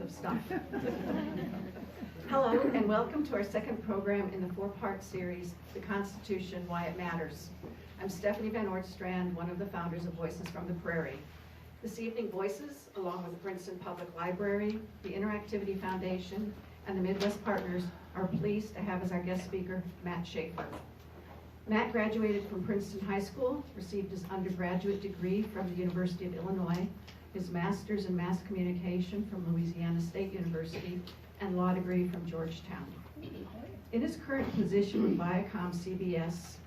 of stuff. Hello, and welcome to our second program in the four-part series, The Constitution, Why It Matters. I'm Stephanie Van Ortstrand, one of the founders of Voices from the Prairie. This evening, Voices, along with the Princeton Public Library, the Interactivity Foundation, and the Midwest Partners, are pleased to have as our guest speaker, Matt Schafer. Matt graduated from Princeton High School, received his undergraduate degree from the University of Illinois, his master's in mass communication from Louisiana State University, and law degree from Georgetown. In his current position with ViacomCBS,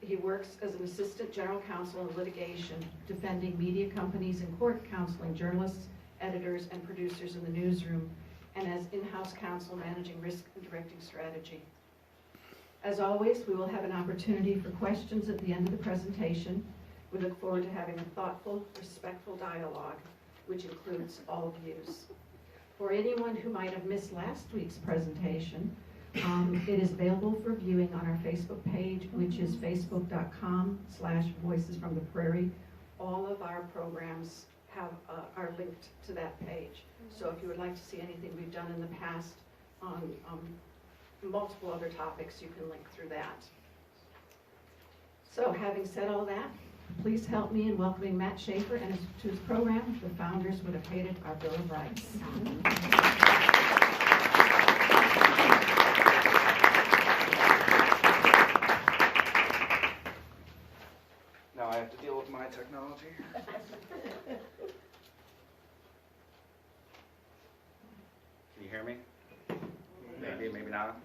he works as an assistant general counsel in litigation, defending media companies in court, counseling journalists, editors, and producers in the newsroom, and as in-house counsel managing risk and directing strategy. As always, we will have an opportunity for questions at the end of the presentation. We look forward to having a thoughtful, respectful dialogue, which includes all views. For anyone who might have missed last week's presentation, it is available for viewing on our Facebook page, which is facebook.com/voicesfromtheprairie. All of our programs are linked to that page. So if you would like to see anything we've done in the past on multiple other topics, you can link through that. So having said all that, please help me in welcoming Matt Schafer and to his program, The Founders Would Have Hated Our Bill of Rights. Now I have to deal with my technology. Can you hear me? Maybe, maybe not.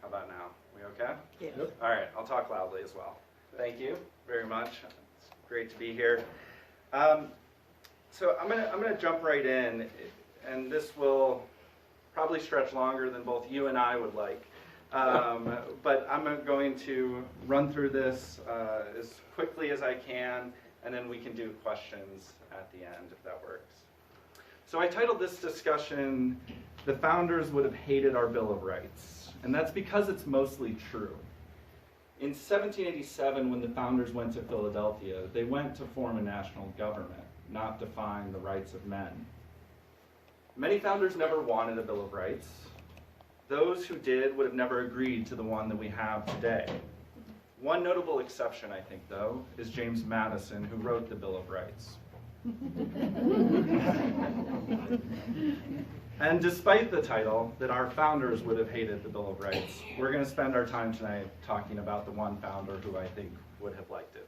How about now? We okay? Yeah. Yep. All right, I'll talk loudly as well. Thank you very much. It's great to be here. So I'm gonna jump right in, and this will probably stretch longer than both you and I would like. But I'm going to run through this as quickly as I can, and then we can do questions at the end if that works. So I titled this discussion, The Founders Would Have Hated Our Bill of Rights. And that's because it's mostly true. In 1787, when the founders went to Philadelphia, they went to form a national government, not define the rights of men. Many founders never wanted a Bill of Rights. Those who did would have never agreed to the one that we have today. One notable exception, I think, though, is James Madison, who wrote the Bill of Rights. And despite the title, that our founders would have hated the Bill of Rights, we're going to spend our time tonight talking about the one founder who I think would have liked it.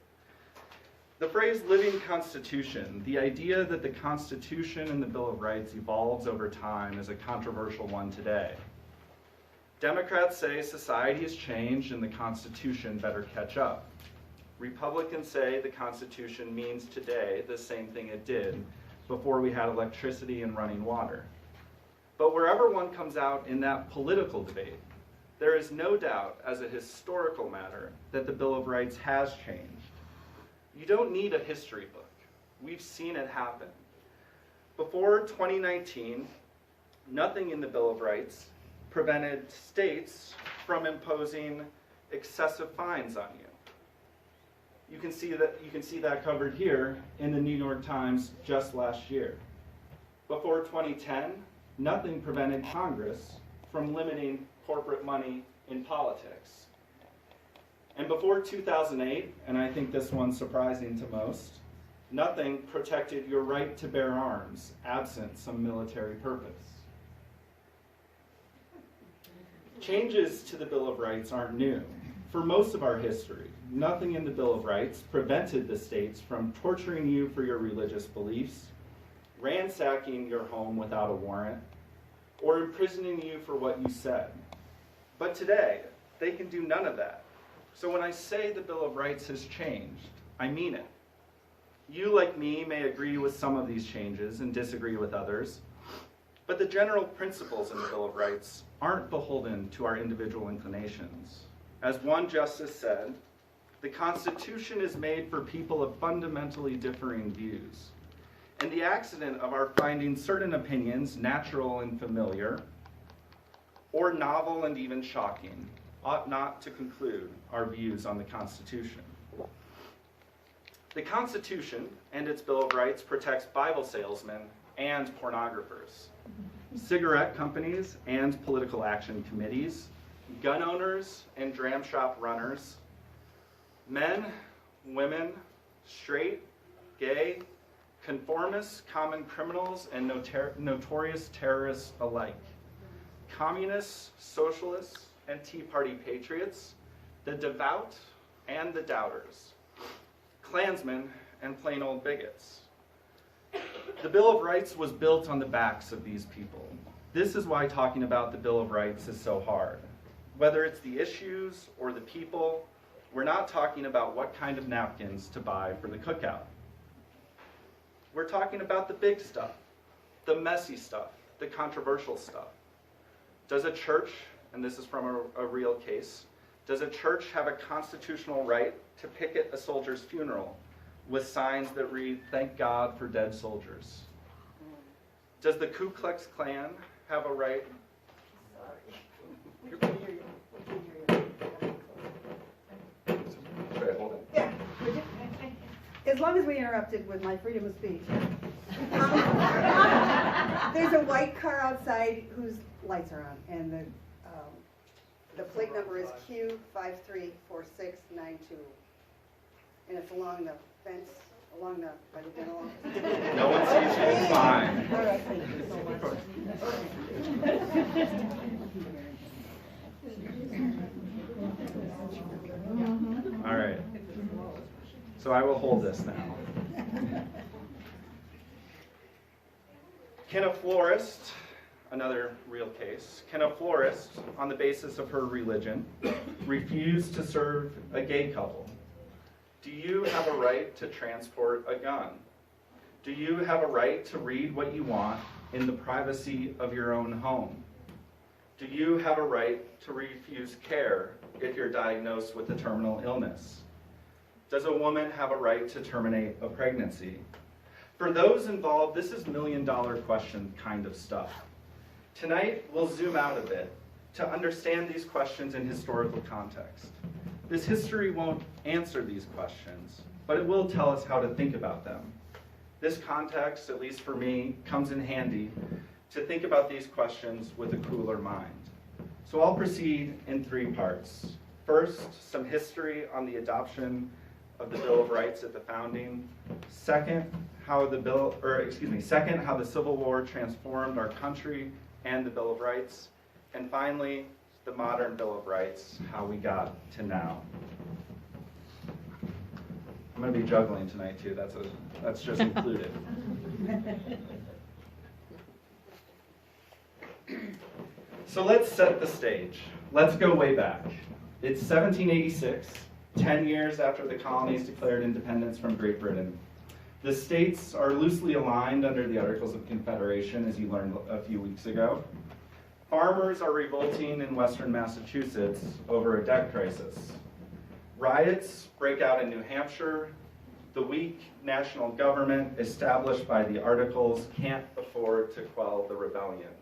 The phrase living constitution, the idea that the Constitution and the Bill of Rights evolves over time, is a controversial one today. Democrats say society has changed and the Constitution better catch up. Republicans say the Constitution means today the same thing it did before we had electricity and running water. But wherever one comes out in that political debate, there is no doubt as a historical matter that the Bill of Rights has changed. You don't need a history book. We've seen it happen. Before 2019, nothing in the Bill of Rights prevented states from imposing excessive fines on you. You can see that covered here in the New York Times just last year. Before 2010, nothing prevented Congress from limiting corporate money in politics. And before 2008, and I think this one's surprising to most, nothing protected your right to bear arms absent some military purpose. Changes to the Bill of Rights aren't new. For most of our history, nothing in the Bill of Rights prevented the states from torturing you for your religious beliefs, ransacking your home without a warrant, or imprisoning you for what you said. But today, they can do none of that. So when I say the Bill of Rights has changed, I mean it. You, like me, may agree with some of these changes and disagree with others, but the general principles in the Bill of Rights aren't beholden to our individual inclinations. As one justice said, the Constitution is made for people of fundamentally differing views. And the accident of our finding certain opinions natural and familiar, or novel and even shocking, ought not to conclude our views on the Constitution. The Constitution and its Bill of Rights protects Bible salesmen and pornographers, cigarette companies and political action committees, gun owners and dram shop runners, men, women, straight, gay, conformists, common criminals, and notorious terrorists alike, communists, socialists, and Tea Party patriots, the devout and the doubters, Klansmen, and plain old bigots. The Bill of Rights was built on the backs of these people. This is why talking about the Bill of Rights is so hard. Whether it's the issues or the people, we're not talking about what kind of napkins to buy for the cookout. We're talking about the big stuff, the messy stuff, the controversial stuff. Does a church, and this is from a real case, does a church have a constitutional right to picket a soldier's funeral with signs that read, "Thank God for dead soldiers"? Does the Ku Klux Klan have a right? We can hear you. We can hear you. Should I hold it? Yeah. As long as we interrupted with my freedom of speech. There's a white car outside whose lights are on, and the plate number is Q534692, and it's along the fence, along the by the dental office. No one sees you, it's fine. All right, thank you so much. All right. So I will hold this now. Can a florist, another real case, can a florist, on the basis of her religion, refuse to serve a gay couple? Do you have a right to transport a gun? Do you have a right to read what you want in the privacy of your own home? Do you have a right to refuse care if you're diagnosed with a terminal illness? Does a woman have a right to terminate a pregnancy? For those involved, this is million-dollar question kind of stuff. Tonight, we'll zoom out a bit to understand these questions in historical context. This history won't answer these questions, but it will tell us how to think about them. This context, at least for me, comes in handy to think about these questions with a cooler mind. So I'll proceed in three parts. First, some history on the adoption of the Bill of Rights at the founding. Second, how the Civil War transformed our country and the Bill of Rights. And finally, the modern Bill of Rights, how we got to now. I'm going to be juggling tonight too. That's just included. So let's set the stage. Let's go way back. It's 1786, 10 years after the colonies declared independence from Great Britain. The states are loosely aligned under the Articles of Confederation, as you learned a few weeks ago. Farmers are revolting in western Massachusetts over a debt crisis. Riots break out in New Hampshire. The weak national government established by the Articles can't afford to quell the rebellion.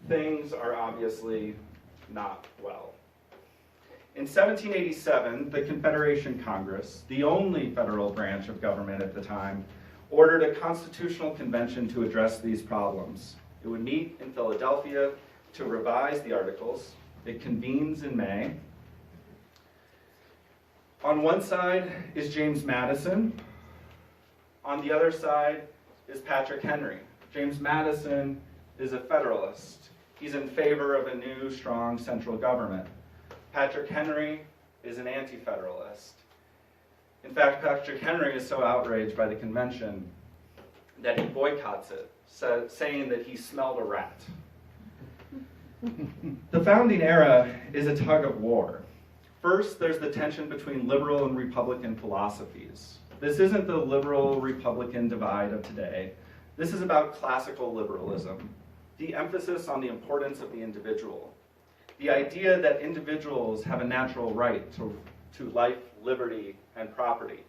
Things are obviously not well. In 1787, the Confederation Congress, the only federal branch of government at the time, ordered a constitutional convention to address these problems. It would meet in Philadelphia to revise the Articles. It convenes in May. On one side is James Madison. On the other side is Patrick Henry. James Madison is a Federalist. He's in favor of a new, strong central government. Patrick Henry is an anti-federalist. In fact, Patrick Henry is so outraged by the convention that he boycotts it, saying that he smelled a rat. The founding era is a tug of war. First, there's the tension between liberal and Republican philosophies. This isn't the liberal-Republican divide of today. This is about classical liberalism, the emphasis on the importance of the individual, the idea that individuals have a natural right to life, liberty, and property,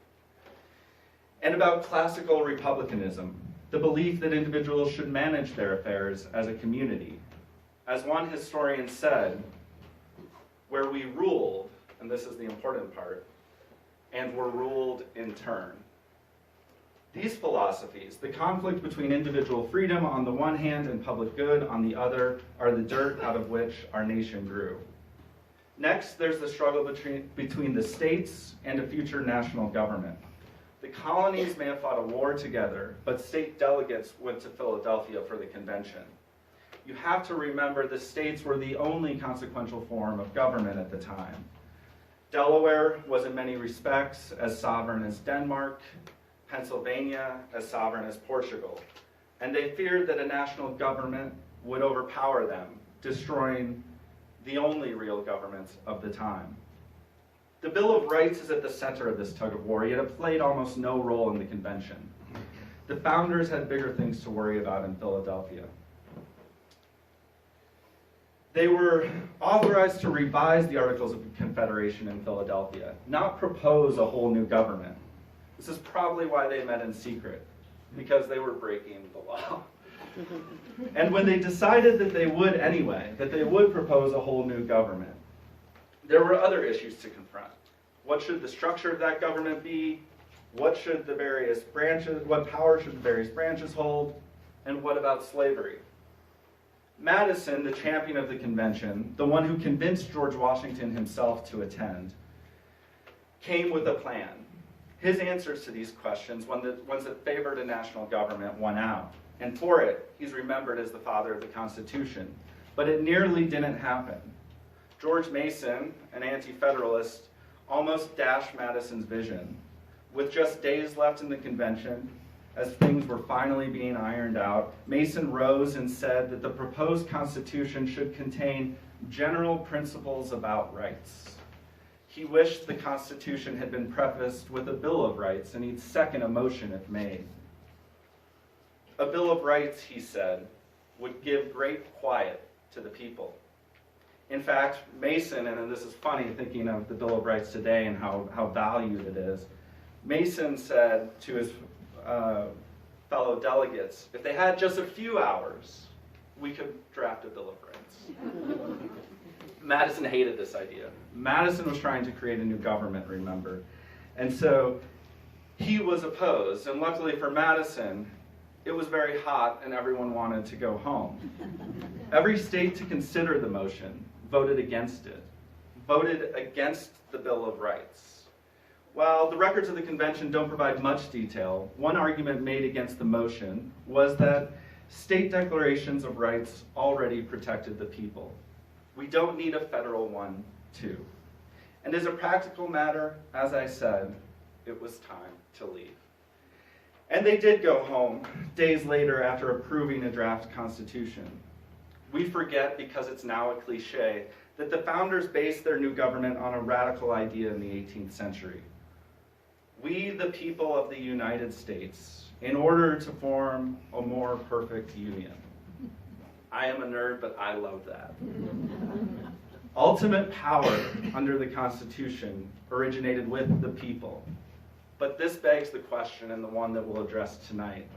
and about classical republicanism, the belief that individuals should manage their affairs as a community. As one historian said, where we ruled, and this is the important part, and were ruled in turn. These philosophies, the conflict between individual freedom on the one hand and public good on the other, are the dirt out of which our nation grew. Next, there's the struggle between the states and a future national government. The colonies may have fought a war together, but state delegates went to Philadelphia for the convention. You have to remember the states were the only consequential form of government at the time. Delaware was in many respects as sovereign as Denmark, Pennsylvania as sovereign as Portugal, and they feared that a national government would overpower them, destroying the only real governments of the time. The Bill of Rights is at the center of this tug of war, yet it played almost no role in the convention. The founders had bigger things to worry about in Philadelphia. They were authorized to revise the Articles of Confederation in Philadelphia, not propose a whole new government. This is probably why they met in secret, because they were breaking the law. And when they decided that they would anyway, that they would propose a whole new government, there were other issues to confront. What should the structure of that government be? What should the various branches, what power should the various branches hold? And what about slavery? Madison, the champion of the convention, the one who convinced George Washington himself to attend, came with a plan. His answers to these questions, ones that favored a national government, won out. And for it, he's remembered as the father of the Constitution. But it nearly didn't happen. George Mason, an anti-federalist, almost dashed Madison's vision. With just days left in the convention, as things were finally being ironed out, Mason rose and said that the proposed Constitution should contain general principles about rights. He wished the Constitution had been prefaced with a Bill of Rights, and he'd second a motion if made. A Bill of Rights, he said, would give great quiet to the people. In fact, Mason, and this is funny thinking of the Bill of Rights today and how valued it is, Mason said to his fellow delegates, if they had just a few hours, we could draft a Bill of Rights. Madison hated this idea. Madison was trying to create a new government, remember. And so he was opposed, and luckily for Madison, it was very hot and everyone wanted to go home. Every state to consider the motion voted against it, voted against the Bill of Rights. While the records of the convention don't provide much detail, one argument made against the motion was that state declarations of rights already protected the people. We don't need a federal one, too. And as a practical matter, as I said, it was time to leave. And they did go home days later after approving a draft constitution. We forget, because it's now a cliche, that the founders based their new government on a radical idea in the 18th century. We, the people of the United States, in order to form a more perfect union. I am a nerd, but I love that. Ultimate power under the Constitution originated with the people. But this begs the question, and the one that we'll address tonight.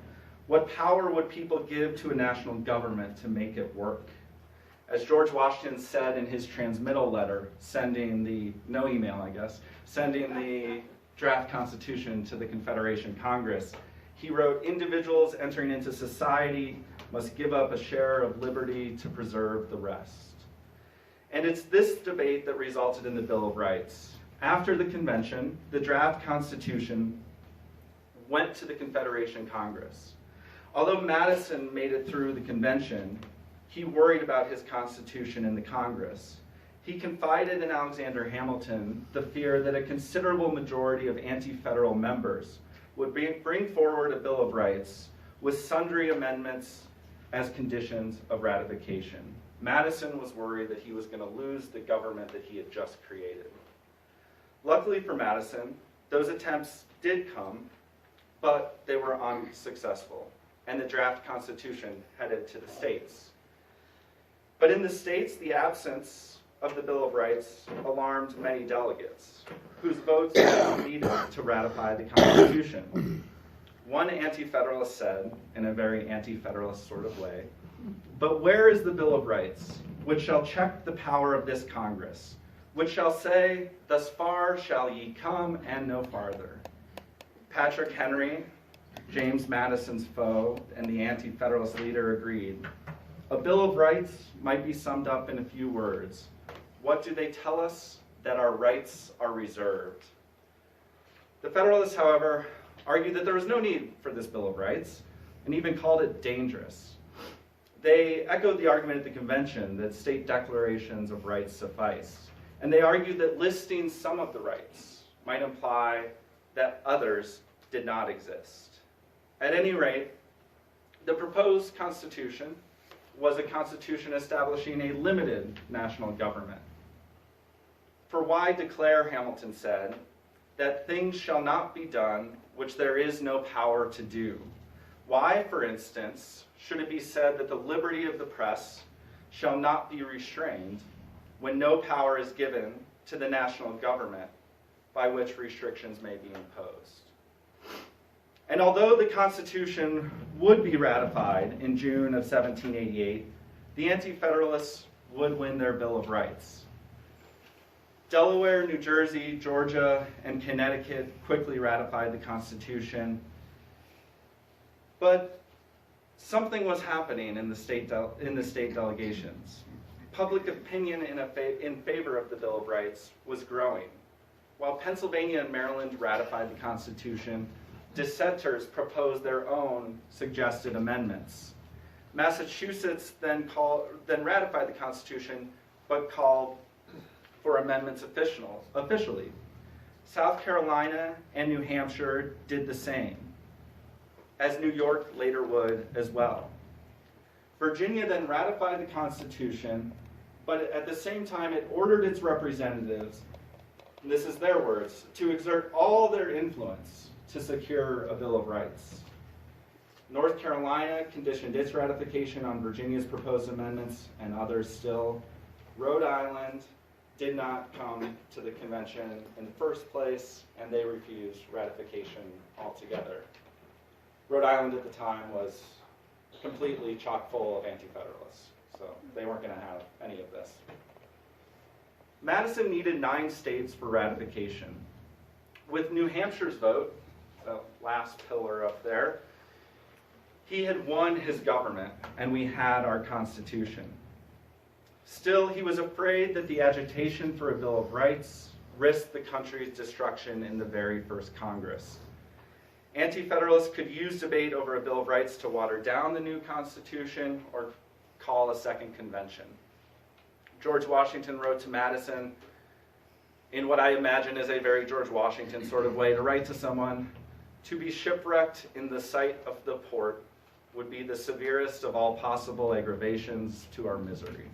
What power would people give to a national government to make it work? As George Washington said in his transmittal letter, sending the draft constitution to the Confederation Congress, he wrote, individuals entering into society must give up a share of liberty to preserve the rest. And it's this debate that resulted in the Bill of Rights. After the convention, the draft constitution went to the Confederation Congress. Although Madison made it through the convention, he worried about his constitution in the Congress. He confided in Alexander Hamilton the fear that a considerable majority of anti-federal members would bring forward a Bill of Rights with sundry amendments as conditions of ratification. Madison was worried that he was going to lose the government that he had just created. Luckily for Madison, those attempts did come, but they were unsuccessful, and the draft constitution headed to the states. But in the states, the absence of the Bill of Rights alarmed many delegates, whose votes were needed to ratify the Constitution. One anti-federalist said, in a very anti-federalist sort of way, "But where is the Bill of Rights, which shall check the power of this Congress, which shall say, thus far shall ye come and no farther?" Patrick Henry, James Madison's foe and the anti-federalist leader agreed. A Bill of Rights might be summed up in a few words. What do they tell us? That our rights are reserved. The Federalists, however, argued that there was no need for this Bill of Rights and even called it dangerous. They echoed the argument at the convention that state declarations of rights suffice, and they argued that listing some of the rights might imply that others did not exist. At any rate, the proposed Constitution was a constitution establishing a limited national government. For why declare, Hamilton said, that things shall not be done which there is no power to do? Why, for instance, should it be said that the liberty of the press shall not be restrained when no power is given to the national government by which restrictions may be imposed? And although the Constitution would be ratified in June of 1788, the Anti-Federalists would win their Bill of Rights. Delaware, New Jersey, Georgia, and Connecticut quickly ratified the Constitution, but something was happening in the state delegations. Public opinion in favor of the Bill of Rights was growing. While Pennsylvania and Maryland ratified the Constitution, dissenters proposed their own suggested amendments. Massachusetts then ratified the Constitution, but called for amendments officially. South Carolina and New Hampshire did the same, as New York later would as well. Virginia then ratified the Constitution, but at the same time it ordered its representatives, and this is their words, to exert all their influence to secure a Bill of Rights. North Carolina conditioned its ratification on Virginia's proposed amendments and others still. Rhode Island did not come to the convention in the first place, and they refused ratification altogether. Rhode Island at the time was completely chock full of anti-federalists, so they weren't going to have any of this. Madison needed 9 states for ratification. With New Hampshire's vote, the last pillar up there, he had won his government, and we had our Constitution. Still, he was afraid that the agitation for a Bill of Rights risked the country's destruction in the very first Congress. Anti-Federalists could use debate over a Bill of Rights to water down the new Constitution or call a second convention. George Washington wrote to Madison in what I imagine is a very George Washington sort of way to write to someone, "To be shipwrecked in the sight of the port would be the severest of all possible aggravations to our misery."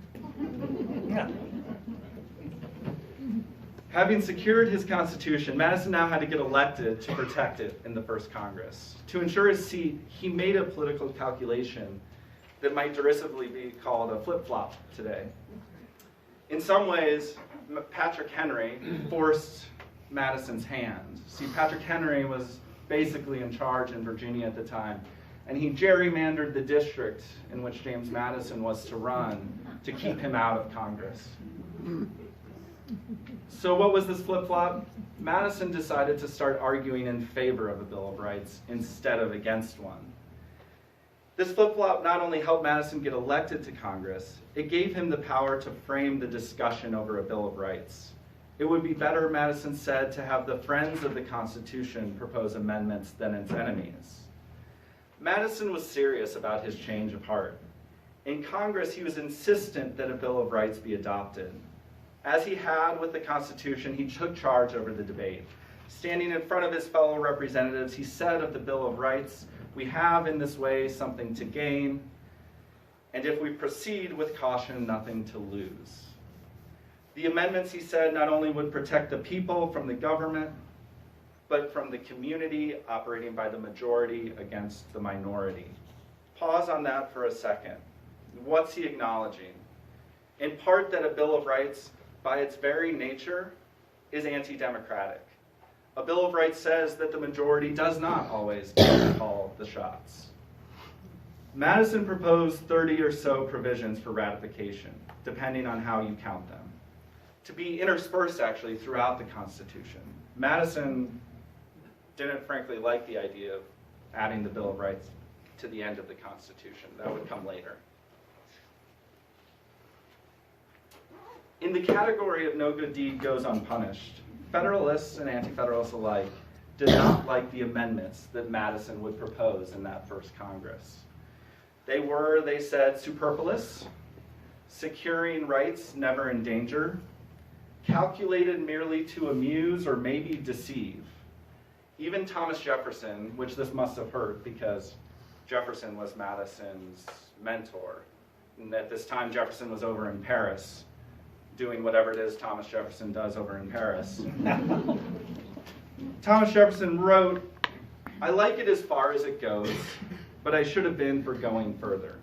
Having secured his Constitution, Madison now had to get elected to protect it in the first Congress. To ensure his seat, he made a political calculation that might derisively be called a flip-flop today. In some ways, Patrick Henry forced Madison's hand. See, Patrick Henry was basically in charge in Virginia at the time, and he gerrymandered the district in which James Madison was to run to keep him out of Congress. So what was this flip-flop? Madison decided to start arguing in favor of a Bill of Rights instead of against one. This flip-flop not only helped Madison get elected to Congress, it gave him the power to frame the discussion over a Bill of Rights. It would be better, Madison said, to have the friends of the Constitution propose amendments than its enemies. Madison was serious about his change of heart. In Congress, he was insistent that a Bill of Rights be adopted. As he had with the Constitution, he took charge over the debate. Standing in front of his fellow representatives, he said of the Bill of Rights, "We have in this way something to gain, and if we proceed with caution, nothing to lose." The amendments, he said, not only would protect the people from the government, but from the community operating by the majority against the minority. Pause on that for a second. What's he acknowledging? In part that a Bill of Rights, by its very nature, is anti-democratic. A Bill of Rights says that the majority does not always get to call the shots. Madison proposed 30 or so provisions for ratification, depending on how you count them, to be interspersed actually throughout the Constitution. Madison didn't frankly like the idea of adding the Bill of Rights to the end of the Constitution. That would come later. In the category of no good deed goes unpunished, Federalists and Anti-Federalists alike did not like the amendments that Madison would propose in that first Congress. They were, they said, superfluous, securing rights never in danger, calculated merely to amuse or maybe deceive. Even Thomas Jefferson, which this must have hurt because Jefferson was Madison's mentor, and at this time Jefferson was over in Paris, doing whatever it is Thomas Jefferson does over in Paris. Thomas Jefferson wrote, "I like it as far as it goes, but I should have been for going further."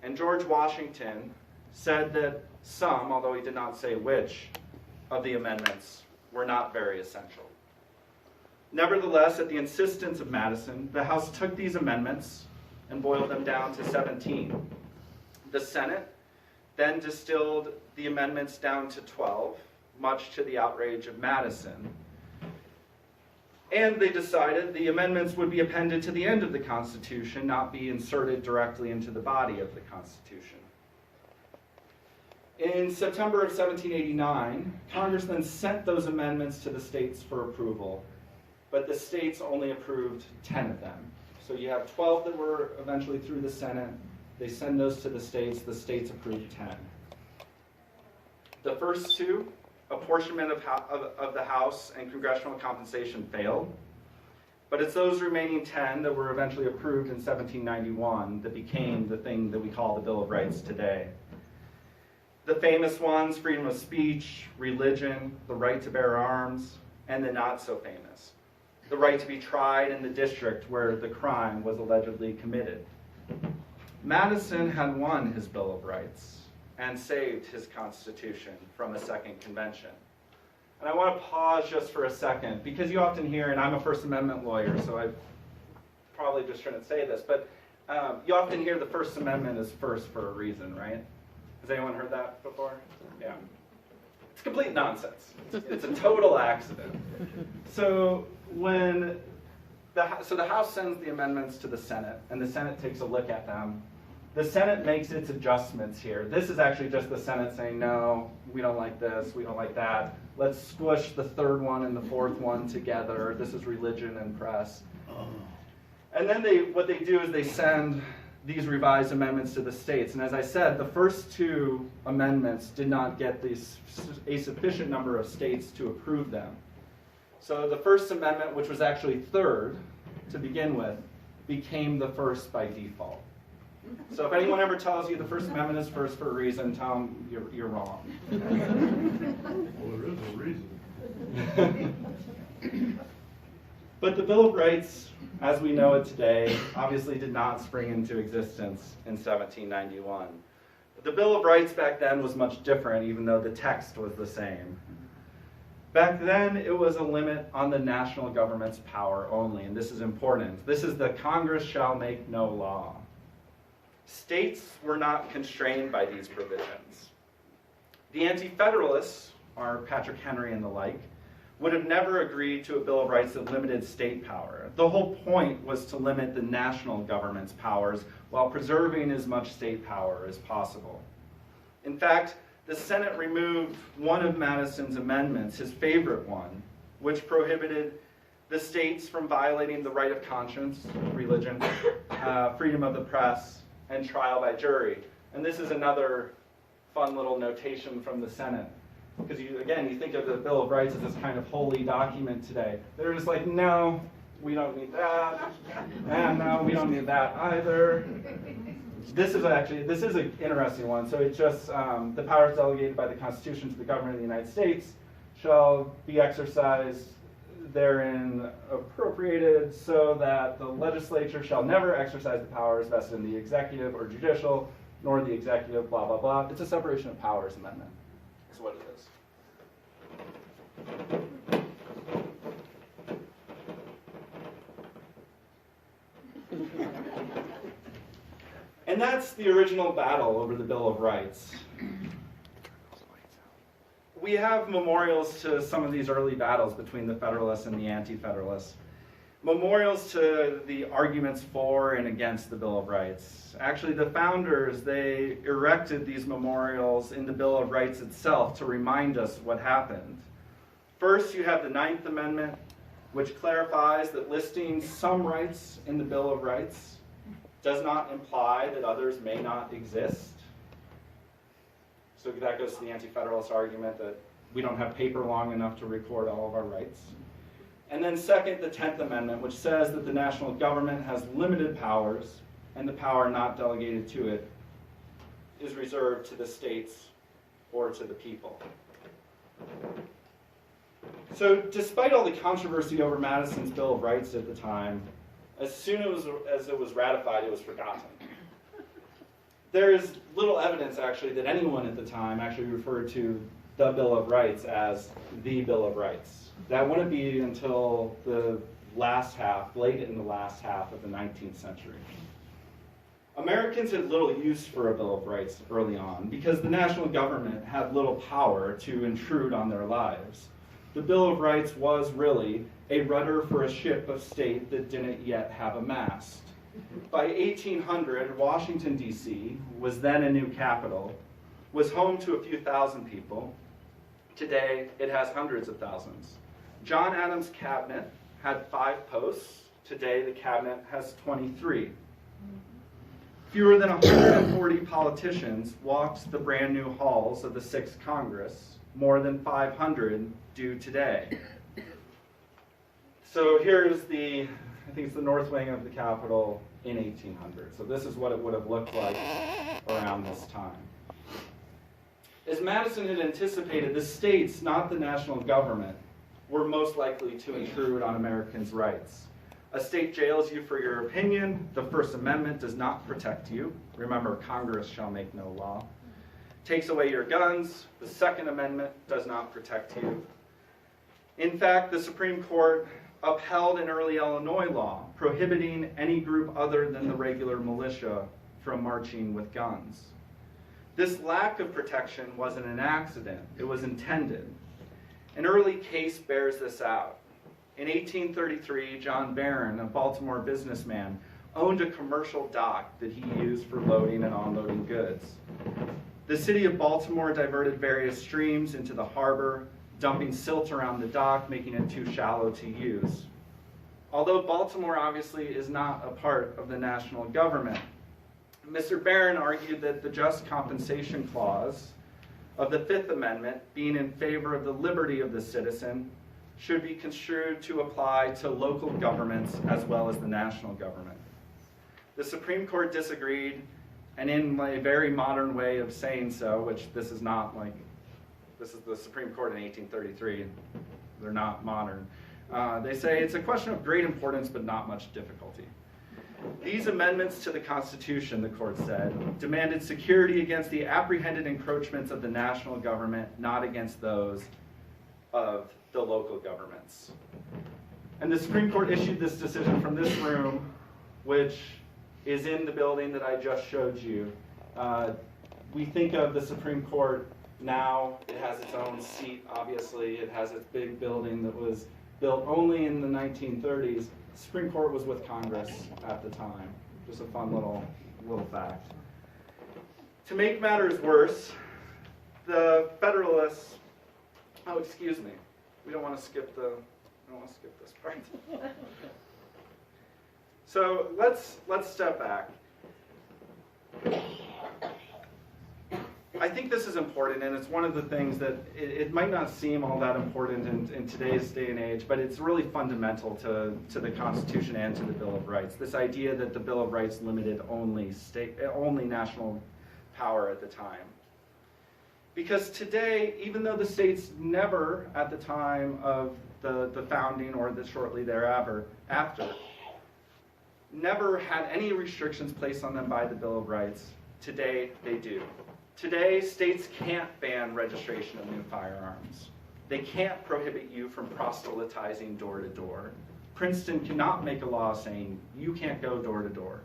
And George Washington said that some, although he did not say which, of the amendments were not very essential. Nevertheless, at the insistence of Madison, the House took these amendments and boiled them down to 17. The Senate then distilled the amendments down to 12, much to the outrage of Madison. And they decided the amendments would be appended to the end of the Constitution, not be inserted directly into the body of the Constitution. In September of 1789, Congress then sent those amendments to the states for approval, but the states only approved 10 of them. So you have 12 that were eventually through the Senate. They send those to the states approved 10. The first two, apportionment of the House and congressional compensation, failed. But it's those remaining 10 that were eventually approved in 1791 that became the thing that we call the Bill of Rights today. The famous ones, freedom of speech, religion, the right to bear arms, and the not so famous, the right to be tried in the district where the crime was allegedly committed. Madison had won his Bill of Rights and saved his Constitution from a second convention. And I want to pause just for a second, because you often hear, and I'm a First Amendment lawyer, so I probably just shouldn't say this, but you often hear the First Amendment is first for a reason, right? Has anyone heard that before? Yeah. It's complete nonsense. It's a total accident. So when the House sends the amendments to the Senate, and the Senate takes a look at them, the Senate makes its adjustments here. This is actually just the Senate saying, no, we don't like this, we don't like that. Let's squish the third one and the fourth one together. This is religion and press. And then what they do is they send these revised amendments to the states. And as I said, the first two amendments did not get a sufficient number of states to approve them. So the First Amendment, which was actually third to begin with, became the first by default. So if anyone ever tells you the First Amendment is first for a reason, tell them you're wrong. Well, there is a reason. But the Bill of Rights, as we know it today, obviously did not spring into existence in 1791. The Bill of Rights back then was much different, even though the text was the same. Back then, it was a limit on the national government's power only, and this is important. This is the Congress shall make no law. States were not constrained by these provisions. The Anti-Federalists, our Patrick Henry and the like, would have never agreed to a Bill of Rights that limited state power. The whole point was to limit the national government's powers while preserving as much state power as possible. In fact, the Senate removed one of Madison's amendments, his favorite one, which prohibited the states from violating the right of conscience, religion, freedom of the press, and trial by jury. And this is another fun little notation from the Senate. Because you think of the Bill of Rights as this kind of holy document today. They're just like, no, we don't need that. And no, we don't need that either. This is an interesting one. So it's just the powers delegated by the Constitution to the government of the United States shall be exercised therein appropriated so that the legislature shall never exercise the powers vested in the executive or judicial, nor the executive, blah, blah, blah. It's a separation of powers amendment. That's what it is. And that's the original battle over the Bill of Rights. We have memorials to some of these early battles between the Federalists and the Anti-Federalists. Memorials to the arguments for and against the Bill of Rights. Actually, the founders, they erected these memorials in the Bill of Rights itself to remind us what happened. First, you have the 9th Amendment, which clarifies that listing some rights in the Bill of Rights does not imply that others may not exist. So that goes to the Anti-Federalist argument that we don't have paper long enough to record all of our rights. And then second, the 10th Amendment, which says that the national government has limited powers, and the power not delegated to it is reserved to the states or to the people. So despite all the controversy over Madison's Bill of Rights at the time, as soon as it was ratified, it was forgotten. There is little evidence, actually, that anyone at the time actually referred to the Bill of Rights as the Bill of Rights. That wouldn't be until the last half, late in the last half of the 19th century. Americans had little use for a Bill of Rights early on because the national government had little power to intrude on their lives. The Bill of Rights was really a rudder for a ship of state that didn't yet have a mast. By 1800, Washington, D.C., was then a new capital, was home to a few thousand people. Today, it has hundreds of thousands. John Adams' cabinet had 5 posts. Today, the cabinet has 23. Fewer than 140 politicians walked the brand new halls of the 6th Congress. More than 500 do today. So here's I think it's the north wing of the Capitol in 1800. So this is what it would have looked like around this time. As Madison had anticipated, the states, not the national government, were most likely to intrude on Americans' rights. A state jails you for your opinion. The First Amendment does not protect you. Remember, Congress shall make no law. Takes away your guns. The Second Amendment does not protect you. In fact, the Supreme Court upheld an early Illinois law prohibiting any group other than the regular militia from marching with guns. This lack of protection wasn't an accident. It was intended. An early case bears this out. In 1833, John Barron, a Baltimore businessman, owned a commercial dock that he used for loading and unloading goods. The city of Baltimore diverted various streams into the harbor, dumping silt around the dock, making it too shallow to use. Although Baltimore obviously is not a part of the national government, Mr. Barron argued that the Just Compensation Clause of the Fifth Amendment, being in favor of the liberty of the citizen, should be construed to apply to local governments as well as the national government. The Supreme Court disagreed, and in a very modern way of saying so, which this is not like, this is the Supreme Court in 1833, and they're not modern. They say it's a question of great importance but not much difficulty. These amendments to the Constitution, the court said, demanded security against the apprehended encroachments of the national government, not against those of the local governments. And the Supreme Court issued this decision from this room, which is in the building that I just showed you. We think of the Supreme Court now, it has its own seat, obviously. It has its big building that was built only in the 1930s. The Supreme Court was with Congress at the time. Just a fun little fact. To make matters worse, the Federalists, oh, excuse me. We don't want to skip this part. So let's step back. I think this is important, and it's one of the things that it might not seem all that important in today's day and age, but it's really fundamental to the Constitution and to the Bill of Rights. This idea that the Bill of Rights limited only national power at the time. Because today, even though the states never, at the time of the founding or shortly thereafter, never had any restrictions placed on them by the Bill of Rights, today they do. Today, states can't ban registration of new firearms. They can't prohibit you from proselytizing door to door. Princeton cannot make a law saying you can't go door to door.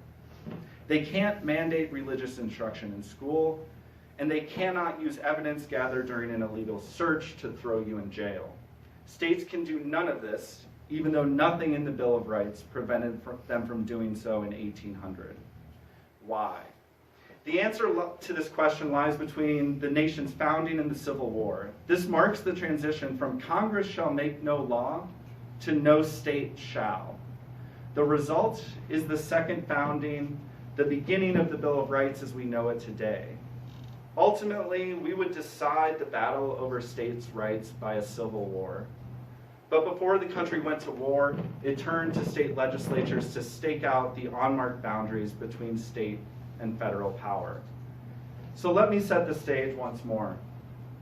They can't mandate religious instruction in school, and they cannot use evidence gathered during an illegal search to throw you in jail. States can do none of this, even though nothing in the Bill of Rights prevented them from doing so in 1800. Why? The answer to this question lies between the nation's founding and the Civil War. This marks the transition from Congress shall make no law to no state shall. The result is the second founding, the beginning of the Bill of Rights as we know it today. Ultimately, we would decide the battle over states' rights by a civil war. But before the country went to war, it turned to state legislatures to stake out the unmarked boundaries between state and federal power. So let me set the stage once more.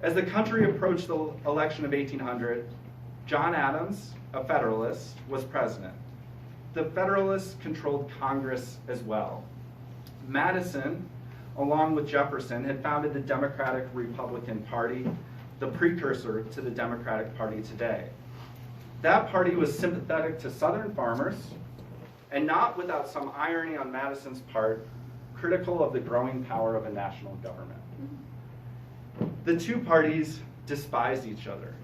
As the country approached the election of 1800, John Adams, a Federalist, was president. The Federalists controlled Congress as well. Madison, along with Jefferson, had founded the Democratic Republican Party, the precursor to the Democratic Party today. That party was sympathetic to Southern farmers, and not without some irony on Madison's part, critical of the growing power of a national government. The two parties despised each other.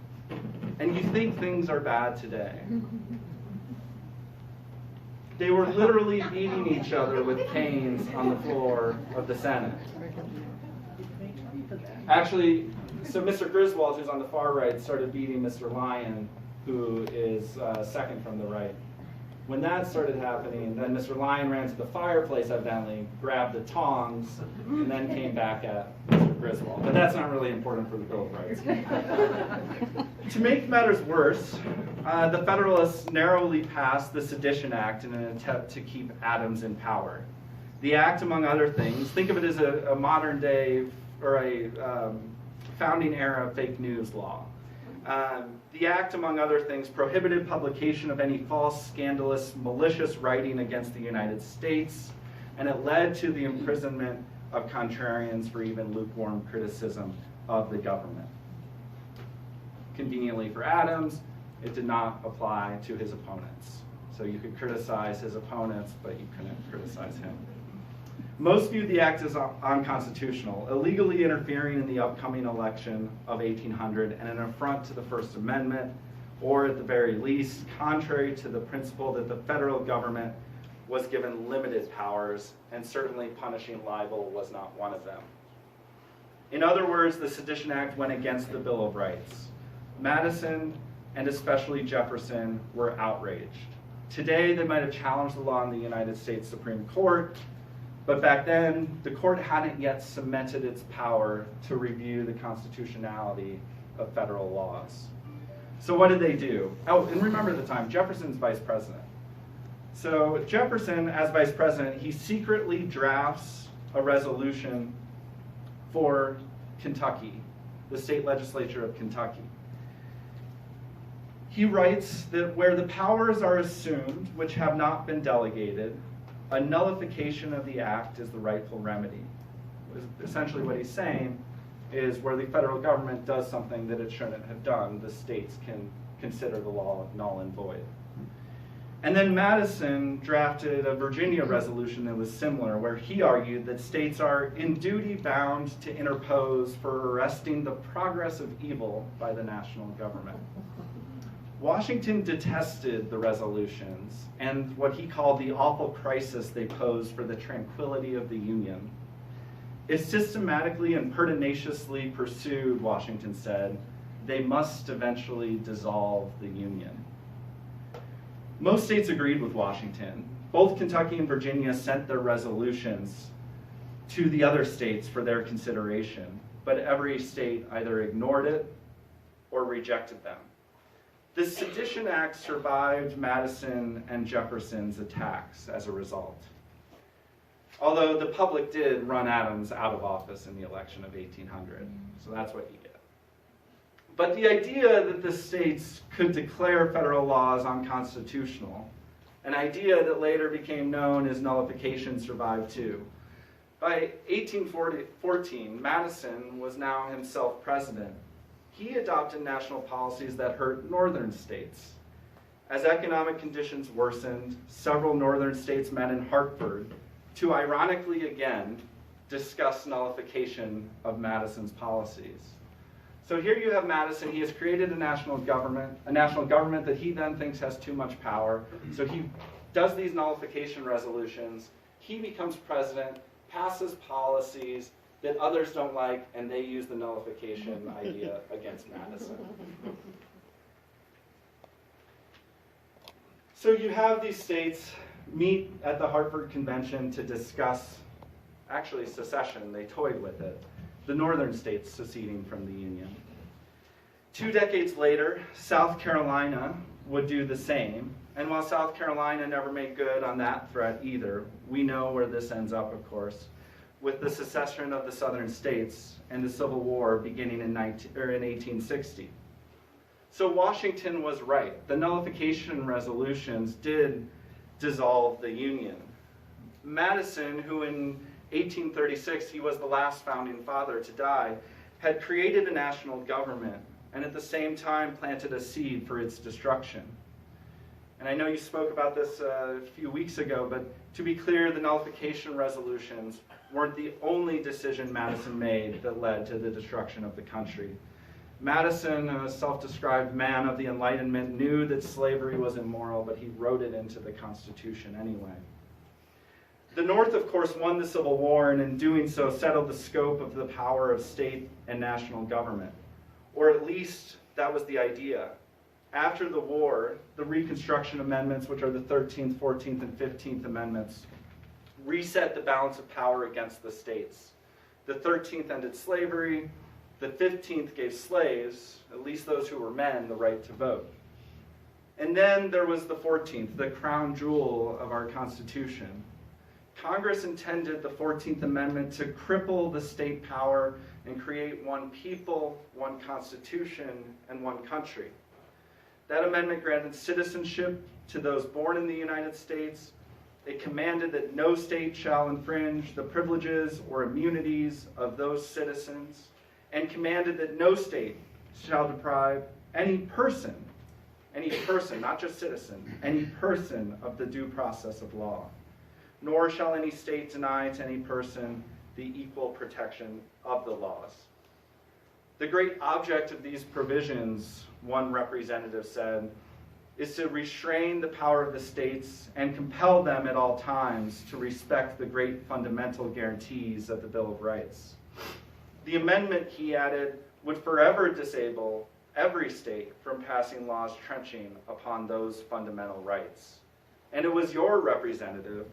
And you think things are bad today. They were literally beating each other with canes on the floor of the Senate. Actually, so Mr. Griswold, who's on the far right, started beating Mr. Lyon, who is second from the right. When that started happening, then Mr. Lyon ran to the fireplace, evidently, grabbed the tongs, and then came back at Mr. Griswold. But that's not really important for the Bill of Rights. To make matters worse, the Federalists narrowly passed the Sedition Act in an attempt to keep Adams in power. The act, among other things, think of it as a modern day, or a founding era fake news law. The act, among other things, prohibited publication of any false, scandalous, malicious writing against the United States, and it led to the imprisonment of contrarians for even lukewarm criticism of the government. Conveniently for Adams, it did not apply to his opponents. So you could criticize his opponents, but you couldn't criticize him. Most viewed the act as unconstitutional, illegally interfering in the upcoming election of 1800 and an affront to the First Amendment, or at the very least, contrary to the principle that the federal government was given limited powers, and certainly punishing libel was not one of them. In other words, the Sedition Act went against the Bill of Rights. Madison, and especially Jefferson, were outraged. Today, they might have challenged the law in the United States Supreme Court, but back then, the court hadn't yet cemented its power to review the constitutionality of federal laws. So what did they do? Oh, and remember the time, Jefferson's vice president. So Jefferson, as vice president, he secretly drafts a resolution for Kentucky, the state legislature of Kentucky. He writes that where the powers are assumed, which have not been delegated, a nullification of the act is the rightful remedy. Essentially what he's saying is where the federal government does something that it shouldn't have done, the states can consider the law null and void. And then Madison drafted a Virginia resolution that was similar, where he argued that states are in duty bound to interpose for arresting the progress of evil by the national government. Washington detested the resolutions and what he called the awful crisis they posed for the tranquility of the Union. If systematically and pertinaciously pursued, Washington said, they must eventually dissolve the Union. Most states agreed with Washington. Both Kentucky and Virginia sent their resolutions to the other states for their consideration, but every state either ignored it or rejected them. The Sedition Act survived Madison and Jefferson's attacks as a result. Although the public did run Adams out of office in the election of 1800, so that's what you get. But the idea that the states could declare federal laws unconstitutional, an idea that later became known as nullification, survived too. By 1814, Madison was now himself president. He adopted national policies that hurt northern states. As economic conditions worsened, several northern states met in Hartford to ironically again discuss nullification of Madison's policies. So here you have Madison. He has created a national government that he then thinks has too much power. So he does these nullification resolutions. He becomes president, passes policies that others don't like, and they use the nullification idea against Madison. So you have these states meet at the Hartford Convention to discuss, actually, secession. They toyed with it. The northern states seceding from the Union. 2 decades later, South Carolina would do the same. And while South Carolina never made good on that threat either, we know where this ends up, of course, with the secession of the southern states and the Civil War beginning in 1860. So Washington was right. The nullification resolutions did dissolve the Union. Madison, who in 1836, he was the last founding father to die, had created a national government and at the same time planted a seed for its destruction. And I know you spoke about this a few weeks ago, but to be clear, the nullification resolutions weren't the only decision Madison made that led to the destruction of the country. Madison, a self-described man of the Enlightenment, knew that slavery was immoral, but he wrote it into the Constitution anyway. The North, of course, won the Civil War, and in doing so settled the scope of the power of state and national government. Or at least that was the idea. After the war, the Reconstruction Amendments, which are the 13th, 14th, and 15th Amendments, reset the balance of power against the states. The 13th ended slavery. The 15th gave slaves, at least those who were men, the right to vote. And then there was the 14th, the crown jewel of our Constitution. Congress intended the 14th Amendment to cripple the state power and create one people, one constitution, and one country. That amendment granted citizenship to those born in the United States. It commanded that no state shall infringe the privileges or immunities of those citizens, and commanded that no state shall deprive any person, not just citizen, any person of the due process of law. Nor shall any state deny to any person the equal protection of the laws. The great object of these provisions, one representative said, is to restrain the power of the states and compel them at all times to respect the great fundamental guarantees of the Bill of Rights. The amendment, he added, would forever disable every state from passing laws trenching upon those fundamental rights. And it was your representative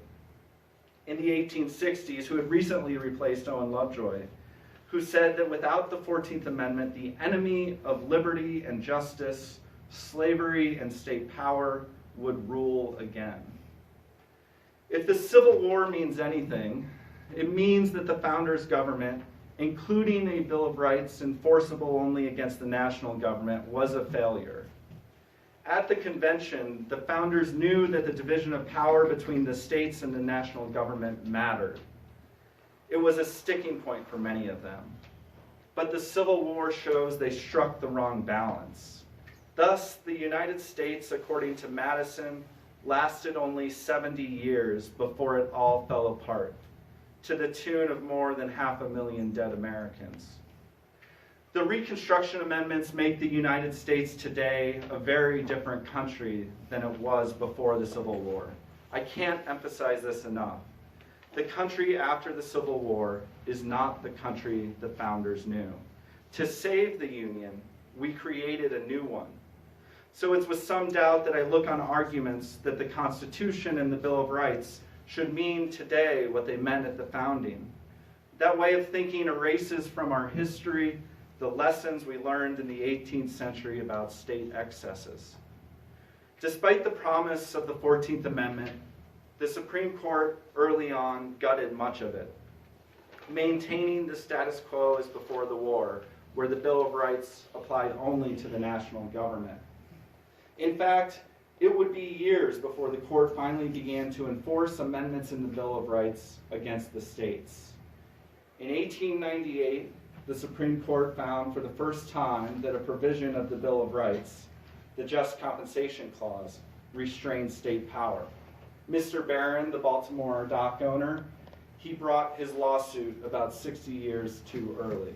in the 1860s, who had recently replaced Owen Lovejoy, who said that without the 14th Amendment, the enemy of liberty and justice, slavery and state power, would rule again. If the Civil War means anything, it means that the founders' government, including a Bill of Rights enforceable only against the national government, was a failure. At the convention, the founders knew that the division of power between the states and the national government mattered. It was a sticking point for many of them. But the Civil War shows they struck the wrong balance. Thus, the United States, according to Madison, lasted only 70 years before it all fell apart, to the tune of more than 500,000 dead Americans. The Reconstruction Amendments make the United States today a very different country than it was before the Civil War. I can't emphasize this enough. The country after the Civil War is not the country the founders knew. To save the Union, we created a new one. So it's with some doubt that I look on arguments that the Constitution and the Bill of Rights should mean today what they meant at the founding. That way of thinking erases from our history the lessons we learned in the 18th century about state excesses. Despite the promise of the 14th Amendment, the Supreme Court early on gutted much of it, maintaining the status quo as before the war, where the Bill of Rights applied only to the national government. In fact, it would be years before the court finally began to enforce amendments in the Bill of Rights against the states. In 1898, the Supreme Court found for the first time that a provision of the Bill of Rights, the Just Compensation Clause, restrained state power. Mr. Barron, the Baltimore dock owner, he brought his lawsuit about 60 years too early.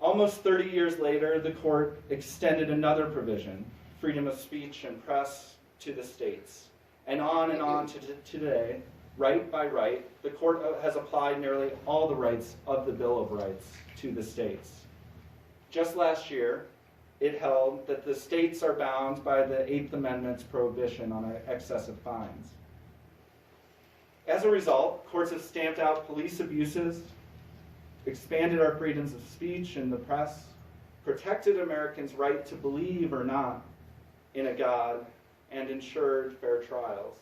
Almost 30 years later, the court extended another provision, freedom of speech and press, to the states. And on to today, right by right, the court has applied nearly all the rights of the Bill of Rights to the states. Just last year, it held that the states are bound by the Eighth Amendment's prohibition on excessive fines. As a result, courts have stamped out police abuses, expanded our freedoms of speech and the press, protected Americans' right to believe or not in a God, and ensured fair trials.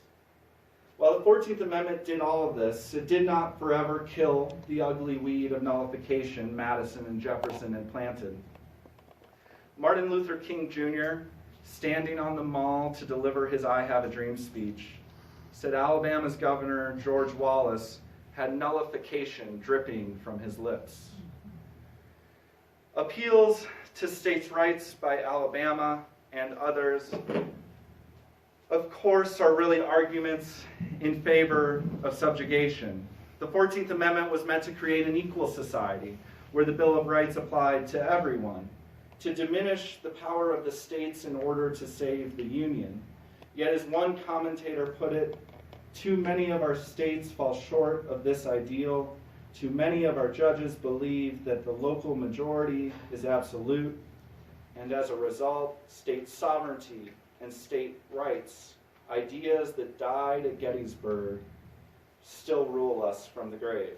While the 14th Amendment did all of this, it did not forever kill the ugly weed of nullification Madison and Jefferson had planted. Martin Luther King Jr., standing on the Mall to deliver his I Have a Dream speech, said Alabama's Governor George Wallace had nullification dripping from his lips. Appeals to states' rights by Alabama and others, of course, are really arguments in favor of subjugation. The 14th Amendment was meant to create an equal society where the Bill of Rights applied to everyone, to diminish the power of the states in order to save the Union. Yet, as one commentator put it, too many of our states fall short of this ideal. Too many of our judges believe that the local majority is absolute, and as a result, state sovereignty and state rights, ideas that died at Gettysburg, still rule us from the grave.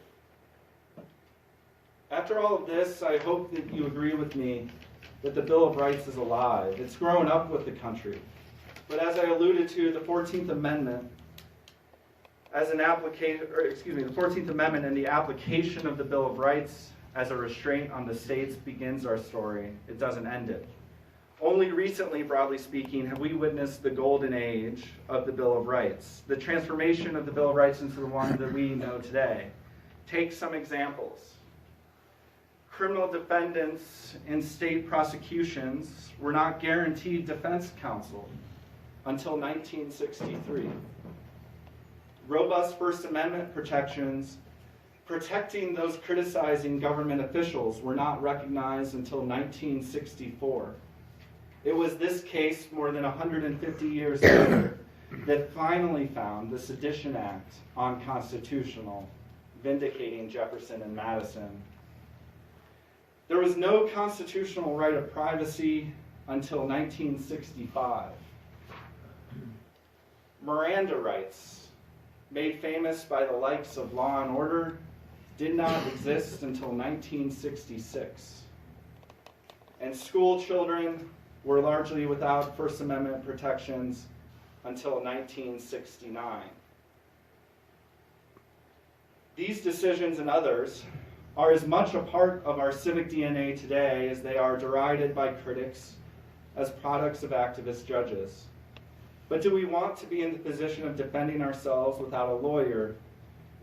After all of this, I hope that you agree with me that the Bill of Rights is alive. It's grown up with the country. But as I alluded to, the 14th Amendment the 14th Amendment and the application of the Bill of Rights as a restraint on the states begins our story. It doesn't end it. Only recently, broadly speaking, have we witnessed the golden age of the Bill of Rights, the transformation of the Bill of Rights into the one that we know today. Take some examples. Criminal defendants in state prosecutions were not guaranteed defense counsel until 1963. Robust First Amendment protections protecting those criticizing government officials were not recognized until 1964. It was this case, more than 150 years later, that finally found the Sedition Act unconstitutional, vindicating Jefferson and Madison. There was no constitutional right of privacy until 1965. Miranda rights, made famous by the likes of Law and Order, did not exist until 1966. And school children were largely without First Amendment protections until 1969. These decisions and others are as much a part of our civic DNA today as they are derided by critics as products of activist judges. But do we want to be in the position of defending ourselves without a lawyer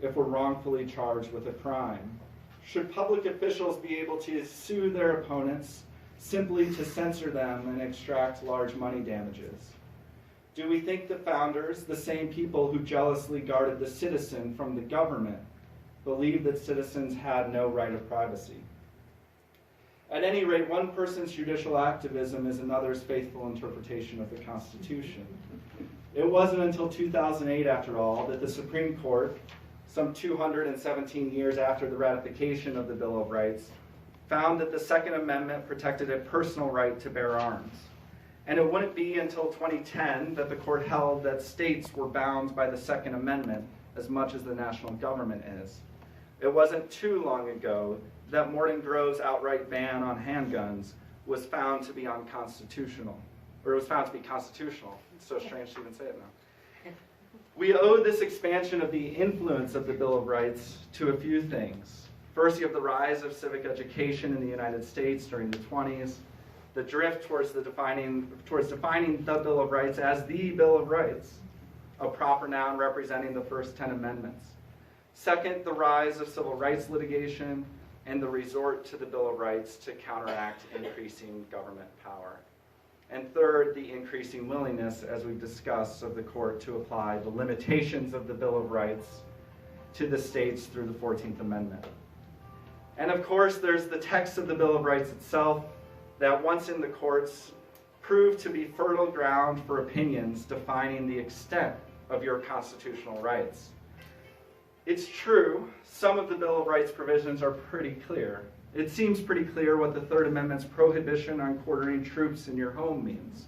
if we're wrongfully charged with a crime? Should public officials be able to sue their opponents simply to censor them and extract large money damages? Do we think the founders, the same people who jealously guarded the citizen from the government, believed that citizens had no right of privacy? At any rate, one person's judicial activism is another's faithful interpretation of the Constitution. It wasn't until 2008, after all, that the Supreme Court, some 217 years after the ratification of the Bill of Rights, found that the Second Amendment protected a personal right to bear arms. And it wouldn't be until 2010 that the court held that states were bound by the Second Amendment as much as the national government is. It wasn't too long ago that Morton Grove's outright ban on handguns was found to be unconstitutional, or it was found to be constitutional. It's so strange to even say it now. We owe this expansion of the influence of the Bill of Rights to a few things. First, you have the rise of civic education in the United States during the 20s, the drift towards defining the Bill of Rights as the Bill of Rights, a proper noun representing the first 10 amendments. Second, the rise of civil rights litigation and the resort to the Bill of Rights to counteract increasing government power. And third, the increasing willingness, as we've discussed, of the court to apply the limitations of the Bill of Rights to the states through the 14th Amendment. And of course, there's the text of the Bill of Rights itself that once in the courts proved to be fertile ground for opinions defining the extent of your constitutional rights. It's true, some of the Bill of Rights provisions are pretty clear. It seems pretty clear what the Third Amendment's prohibition on quartering troops in your home means.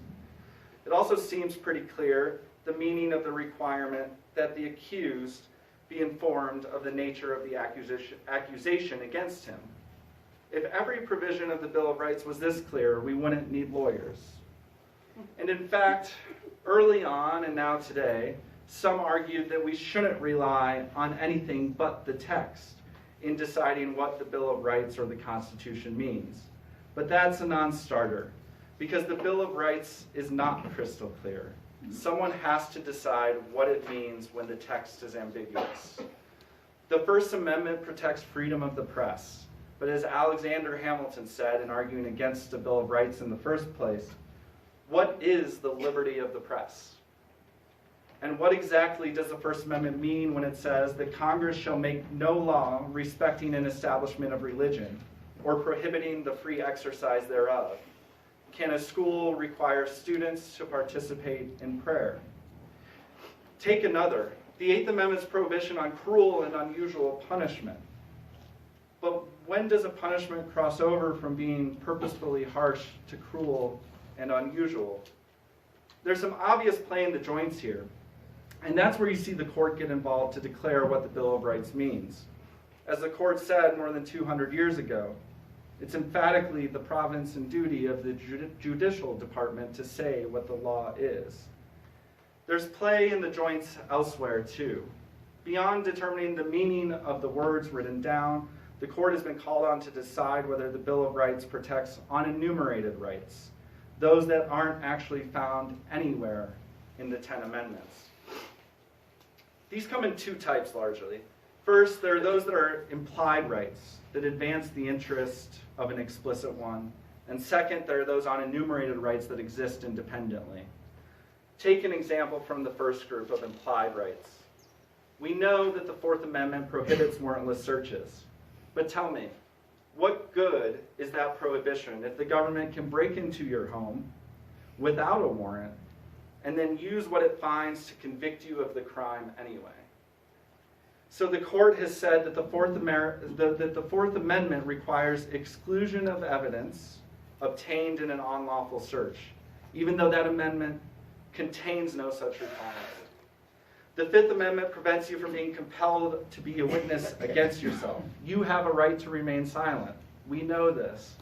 It also seems pretty clear the meaning of the requirement that the accused be informed of the nature of the accusation against him. If every provision of the Bill of Rights was this clear, we wouldn't need lawyers. And in fact, early on and now today, some argued that we shouldn't rely on anything but the text in deciding what the Bill of Rights or the Constitution means. But that's a non-starter, because the Bill of Rights is not crystal clear. Someone has to decide what it means when the text is ambiguous. The First Amendment protects freedom of the press, but as Alexander Hamilton said in arguing against the Bill of Rights in the first place, what is the liberty of the press? And what exactly does the First Amendment mean when it says that Congress shall make no law respecting an establishment of religion or prohibiting the free exercise thereof? Can a school require students to participate in prayer? Take another, the Eighth Amendment's prohibition on cruel and unusual punishment. But when does a punishment cross over from being purposefully harsh to cruel and unusual? There's some obvious play in the joints here, and that's where you see the court get involved to declare what the Bill of Rights means. As the court said more than 200 years ago, it's emphatically the province and duty of the judicial department to say what the law is. There's play in the joints elsewhere too. Beyond determining the meaning of the words written down, the court has been called on to decide whether the Bill of Rights protects unenumerated rights, those that aren't actually found anywhere in the 10 Amendments. These come in two types largely. First, there are those that are implied rights that advance the interest of an explicit one. And second, there are those unenumerated rights that exist independently. Take an example from the first group of implied rights. We know that the Fourth Amendment prohibits warrantless searches. But tell me, what good is that prohibition if the government can break into your home without a warrant and then use what it finds to convict you of the crime anyway? So the court has said that the Fourth Amendment requires exclusion of evidence obtained in an unlawful search, even though that amendment contains no such requirement. The Fifth Amendment prevents you from being compelled to be a witness against yourself. You have a right to remain silent. We know this.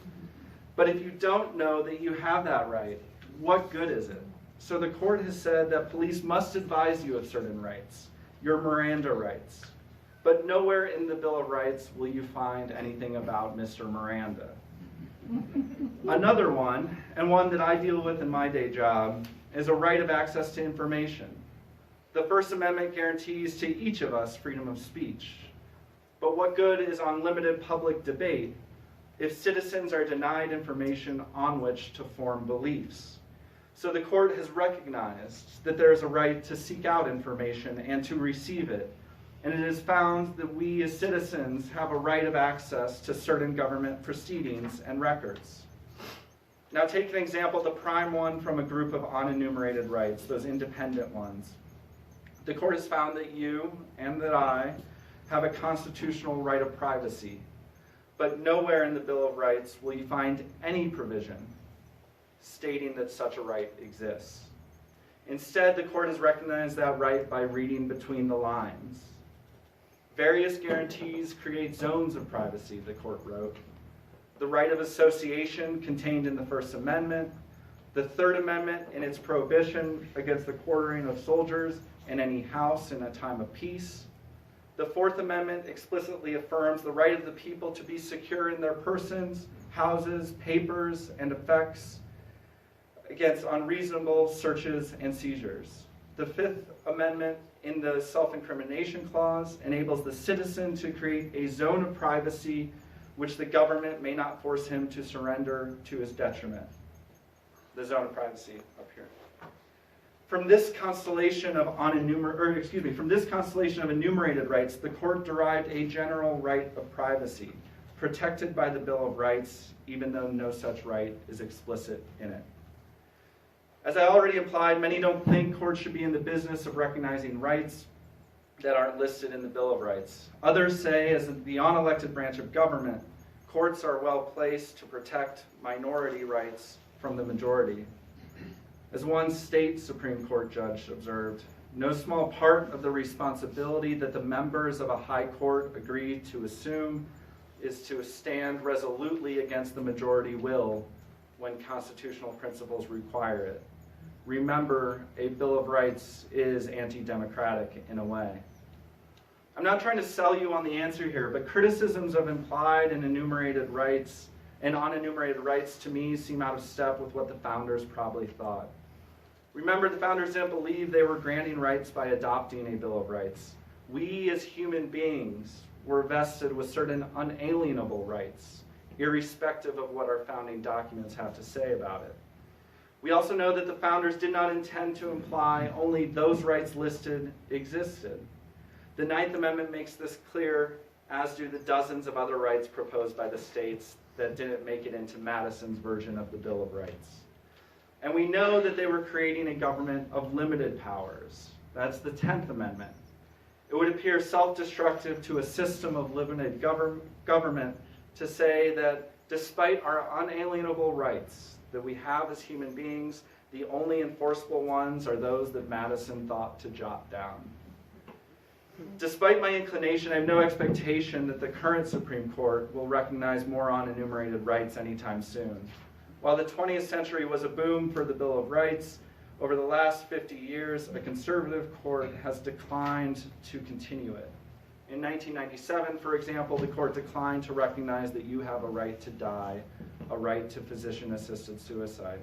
But if you don't know that you have that right, what good is it? So the court has said that police must advise you of certain rights, your Miranda rights. But nowhere in the Bill of Rights will you find anything about Mr. Miranda. Another one, and one that I deal with in my day job, is a right of access to information. The First Amendment guarantees to each of us freedom of speech. But what good is unlimited public debate if citizens are denied information on which to form beliefs? So the court has recognized that there is a right to seek out information and to receive it. And it has found that we as citizens have a right of access to certain government proceedings and records. Now take an example, the prime one from a group of unenumerated rights, those independent ones. The court has found that you and that I have a constitutional right of privacy, but nowhere in the Bill of Rights will you find any provision stating that such a right exists. Instead, the court has recognized that right by reading between the lines. Various guarantees create zones of privacy, the court wrote. The right of association contained in the First Amendment, the Third Amendment in its prohibition against the quartering of soldiers in any house in a time of peace. The Fourth Amendment explicitly affirms the right of the people to be secure in their persons, houses, papers, and effects against unreasonable searches and seizures. The Fifth Amendment in the self-incrimination clause enables the citizen to create a zone of privacy which the government may not force him to surrender to his detriment. The zone of privacy up here. From this constellation of enumerated rights, the court derived a general right of privacy. protected by the Bill of Rights, even though no such right is explicit in it. As I already implied, many don't think courts should be in the business of recognizing rights that aren't listed in the Bill of Rights. Others say, as the unelected branch of government, courts are well placed to protect minority rights from the majority. As one state Supreme Court judge observed, no small part of the responsibility that the members of a high court agree to assume is to stand resolutely against the majority will when constitutional principles require it. Remember, a Bill of Rights is anti-democratic in a way. I'm not trying to sell you on the answer here, but criticisms of implied and enumerated rights and unenumerated rights to me seem out of step with what the founders probably thought. Remember, the founders didn't believe they were granting rights by adopting a Bill of Rights. We as human beings were vested with certain unalienable rights, irrespective of what our founding documents have to say about it. We also know that the founders did not intend to imply only those rights listed existed. The Ninth Amendment makes this clear, as do the dozens of other rights proposed by the states that didn't make it into Madison's version of the Bill of Rights. And we know that they were creating a government of limited powers. That's the 10th Amendment. It would appear self-destructive to a system of limited government to say that despite our unalienable rights that we have as human beings, the only enforceable ones are those that Madison thought to jot down. Despite my inclination, I have no expectation that the current Supreme Court will recognize more unenumerated rights anytime soon. While the 20th century was a boom for the Bill of Rights, over the last 50 years, a conservative court has declined to continue it. In 1997, for example, the court declined to recognize that you have a right to die, a right to physician-assisted suicide.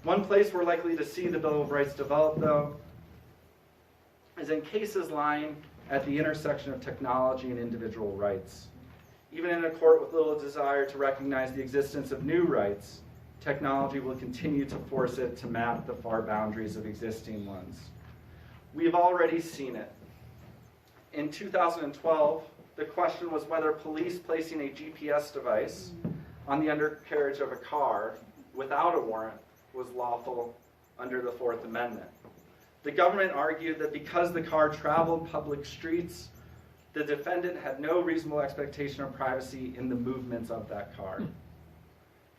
One place we're likely to see the Bill of Rights develop, though, is in cases lying at the intersection of technology and individual rights. Even in a court with little desire to recognize the existence of new rights, technology will continue to force it to map the far boundaries of existing ones. We've already seen it. In 2012, the question was whether police placing a GPS device on the undercarriage of a car without a warrant was lawful under the Fourth Amendment. The government argued that because the car traveled public streets, the defendant had no reasonable expectation of privacy in the movements of that car.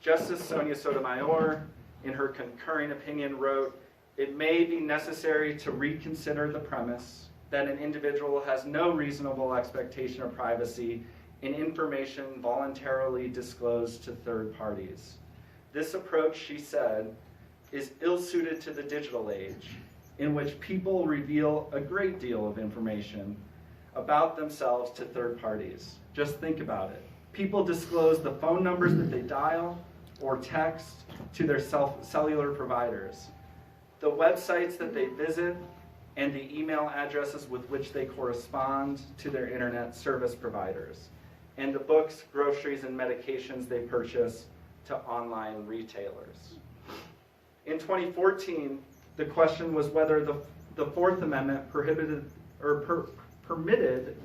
Justice Sonia Sotomayor, in her concurring opinion, wrote, "It may be necessary to reconsider the premise that an individual has no reasonable expectation of privacy in information voluntarily disclosed to third parties. This approach," she said, "is ill-suited to the digital age, in which people reveal a great deal of information about themselves to third parties." Just think about it. People disclose the phone numbers that they dial or text to their cellular providers, the websites that they visit, and the email addresses with which they correspond to their internet service providers, and the books, groceries, and medications they purchase to online retailers. In 2014, the question was whether the Fourth Amendment permitted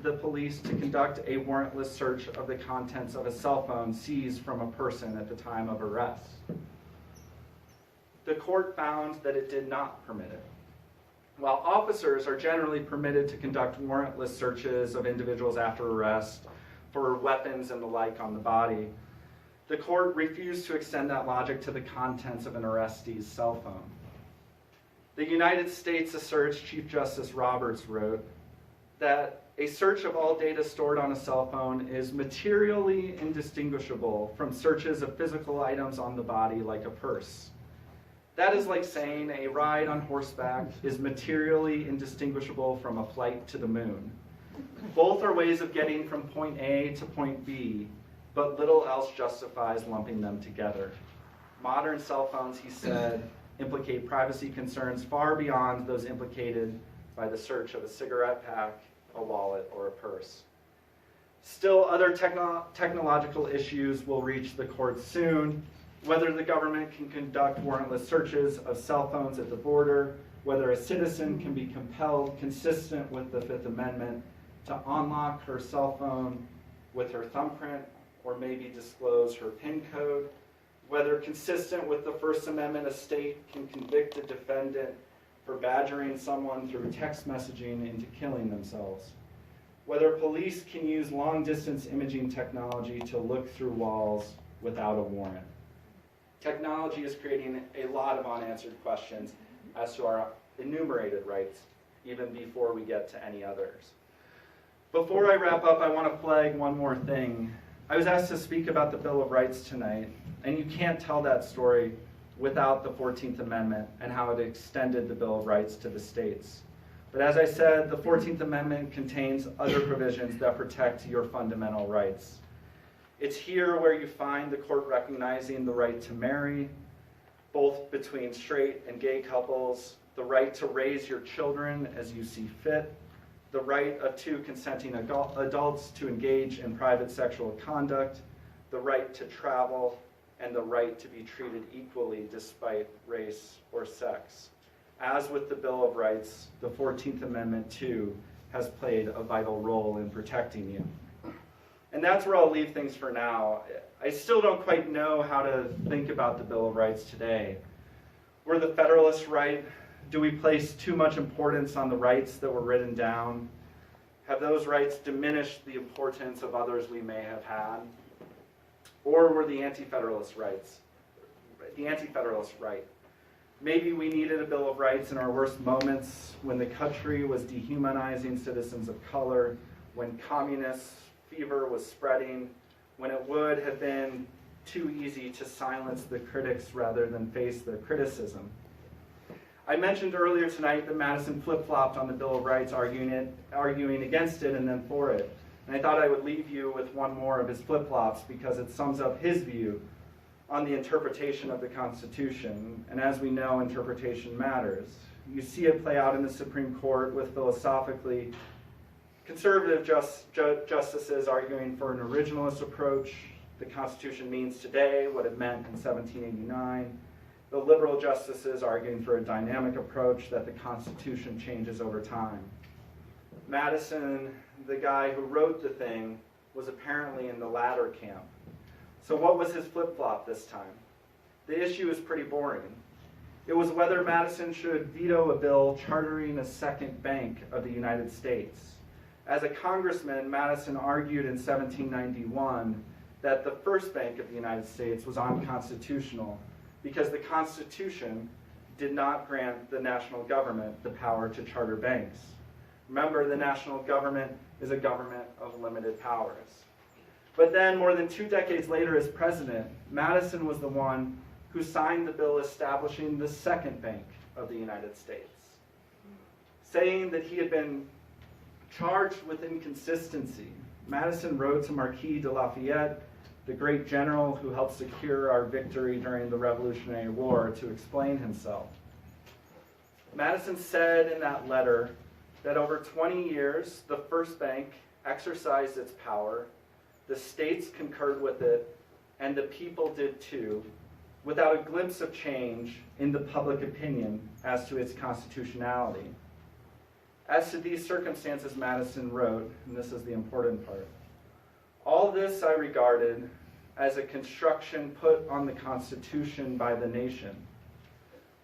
the police to conduct a warrantless search of the contents of a cell phone seized from a person at the time of arrest. The court found that it did not permit it. While officers are generally permitted to conduct warrantless searches of individuals after arrest for weapons and the like on the body, the court refused to extend that logic to the contents of an arrestee's cell phone. The United States asserts, Chief Justice Roberts wrote, that a search of all data stored on a cell phone is materially indistinguishable from searches of physical items on the body like a purse. That is like saying a ride on horseback is materially indistinguishable from a flight to the moon. Both are ways of getting from point A to point B, but little else justifies lumping them together. Modern cell phones, he said, implicate privacy concerns far beyond those implicated by the search of a cigarette pack, a wallet, or a purse. Still, other technological issues will reach the courts soon, whether the government can conduct warrantless searches of cell phones at the border, whether a citizen can be compelled, consistent with the Fifth Amendment, to unlock her cell phone with her thumbprint or maybe disclose her PIN code, whether consistent with the First Amendment, a state can convict a defendant for badgering someone through text messaging into killing themselves, whether police can use long-distance imaging technology to look through walls without a warrant. Technology is creating a lot of unanswered questions as to our enumerated rights, even before we get to any others. Before I wrap up, I want to flag one more thing. I was asked to speak about the Bill of Rights tonight, and you can't tell that story without the 14th Amendment and how it extended the Bill of Rights to the states. But as I said, the 14th Amendment contains other provisions that protect your fundamental rights. It's here where you find the court recognizing the right to marry, both between straight and gay couples, the right to raise your children as you see fit, the right of two consenting adults to engage in private sexual conduct, the right to travel, and the right to be treated equally despite race or sex. As with the Bill of Rights, the 14th Amendment, too, has played a vital role in protecting you. And that's where I'll leave things for now. I still don't quite know how to think about the Bill of Rights today. Were the Federalists right? Do we place too much importance on the rights that were written down? Have those rights diminished the importance of others we may have had? Or were the Anti-Federalists right? Maybe we needed a Bill of Rights in our worst moments, when the country was dehumanizing citizens of color, when communist fever was spreading, when it would have been too easy to silence the critics rather than face their criticism. I mentioned earlier tonight that Madison flip-flopped on the Bill of Rights, arguing against it and then for it. And I thought I would leave you with one more of his flip-flops because it sums up his view on the interpretation of the Constitution. And as we know, interpretation matters. You see it play out in the Supreme Court with philosophically conservative justices arguing for an originalist approach. The Constitution means today what it meant in 1789. The liberal justices arguing for a dynamic approach that the Constitution changes over time. Madison, the guy who wrote the thing, was apparently in the latter camp. So what was his flip-flop this time? The issue is pretty boring. It was whether Madison should veto a bill chartering a second bank of the United States. As a congressman, Madison argued in 1791 that the first bank of the United States was unconstitutional because the Constitution did not grant the national government the power to charter banks. Remember, the national government is a government of limited powers. But then, more than 2 decades later as president, Madison was the one who signed the bill establishing the second bank of the United States, saying that he had been charged with inconsistency. Madison wrote to Marquis de Lafayette, the great general who helped secure our victory during the Revolutionary War, to explain himself. Madison said in that letter that over 20 years, the first bank exercised its power, the states concurred with it, and the people did too, without a glimpse of change in the public opinion as to its constitutionality. As to these circumstances, Madison wrote, and this is the important part, all this I regarded as a construction put on the Constitution by the nation,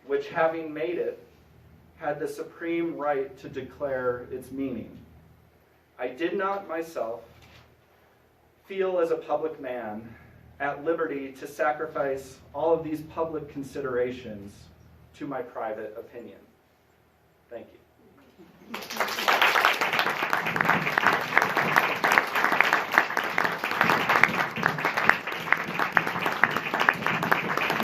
which having made it, had the supreme right to declare its meaning. I did not myself feel as a public man at liberty to sacrifice all of these public considerations to my private opinion. Thank you.